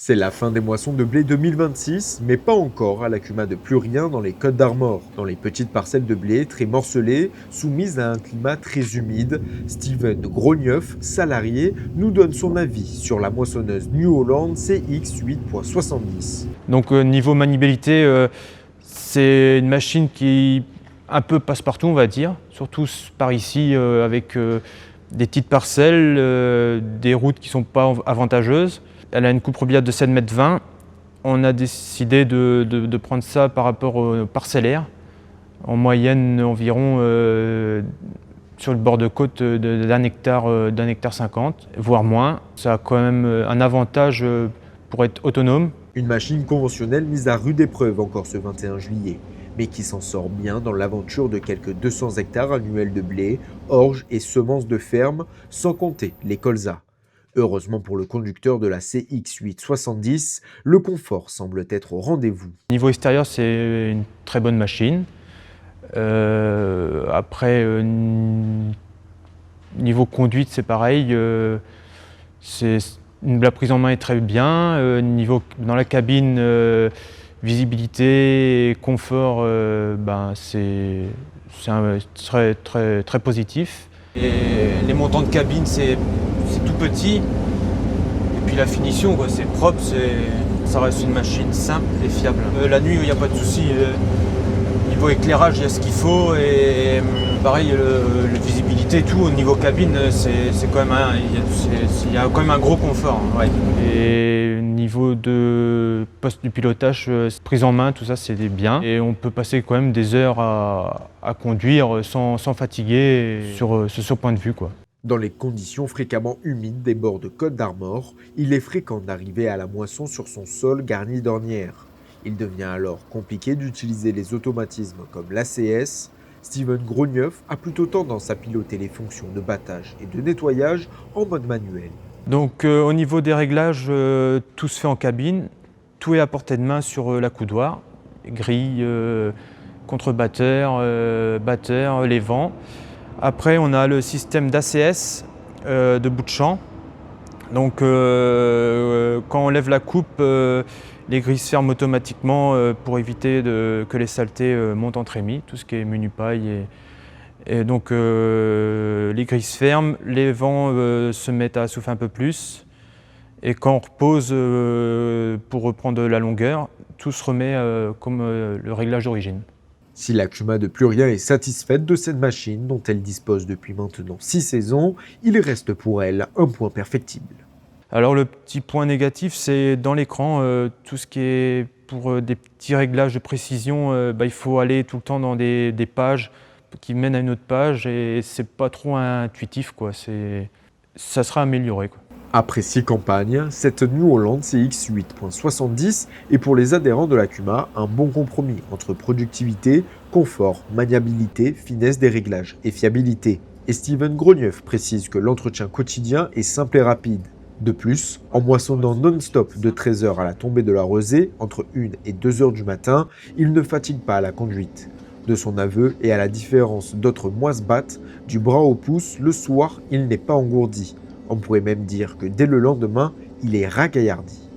C'est la fin des moissons de blé 2026, mais pas encore à la CUMA de Plurien dans les Côtes d'Armor. Dans les petites parcelles de blé très morcelées, soumises à un climat très humide, Steven Grogneuf, salarié, nous donne son avis sur la moissonneuse New Holland CX 8.70. Donc niveau maniabilité, c'est une machine qui un peu passe-partout, on va dire, surtout par ici avec des petites parcelles, des routes qui ne sont pas avantageuses. Elle a une coupe robiliard de 7,20 m. On a décidé de prendre ça par rapport au parcellaire. En moyenne environ sur le bord de côte d'un hectare 50, voire moins. Ça a quand même un avantage pour être autonome. Une machine conventionnelle mise à rude épreuve encore ce 21 juillet, mais qui s'en sort bien dans l'aventure de quelques 200 hectares annuels de blé, orge et semences de ferme, sans compter les colzas. Heureusement pour le conducteur de la CX870, le confort semble être au rendez-vous. Niveau extérieur, c'est une très bonne machine. Après, niveau conduite, c'est pareil. La prise en main est très bien. Dans la cabine, visibilité et confort, c'est très positif. Et les montants de cabine, c'est tout petit. Et puis la finition, c'est propre, ça reste une machine simple et fiable. La nuit, il n'y a pas de souci. Niveau éclairage, il y a ce qu'il faut. Et pareil, la visibilité et tout, au niveau cabine, il y a quand même un gros confort. Ouais. Et niveau de poste du pilotage, prise en main, tout ça, c'est bien. Et on peut passer quand même des heures à conduire sans fatiguer sur ce point de vue, quoi. Dans les conditions fréquemment humides des bords de Côtes d'Armor, il est fréquent d'arriver à la moisson sur son sol garni d'ornières. Il devient alors compliqué d'utiliser les automatismes comme l'ACS. Steven Grogneuf a plutôt tendance à piloter les fonctions de battage et de nettoyage en mode manuel. Donc au niveau des réglages, tout se fait en cabine, tout est à portée de main sur la coudoir, grille, contre-batteur, batteur, les vents. Après, on a le système d'ACS de bout de champ. Donc, quand on lève la coupe, les grilles se ferment automatiquement pour éviter que les saletés montent en trémie, tout ce qui est menu paille. Et donc, les grilles se ferment, les vents se mettent à souffler un peu plus. Et quand on repose pour reprendre la longueur, tout se remet comme le réglage d'origine. Si la CUMA de Plurien est satisfaite de cette machine dont elle dispose depuis maintenant 6 saisons, il reste pour elle un point perfectible. Alors le petit point négatif, c'est dans l'écran, tout ce qui est pour des petits réglages de précision, il faut aller tout le temps dans des pages qui mènent à une autre page et c'est pas trop intuitif, quoi. Ça sera amélioré, quoi. Après 6 campagnes, cette New Holland CX 8.70 est pour les adhérents de la CUMA un bon compromis entre productivité, confort, maniabilité, finesse des réglages et fiabilité. Et Steven Grogneuf précise que l'entretien quotidien est simple et rapide. De plus, en moissonnant non-stop de 13h à la tombée de la rosée, entre 1 et 2h du matin, il ne fatigue pas à la conduite. De son aveu, et à la différence d'autres moisse-battes, du bras au pouce, le soir, il n'est pas engourdi. On pourrait même dire que dès le lendemain, il est ragaillardi.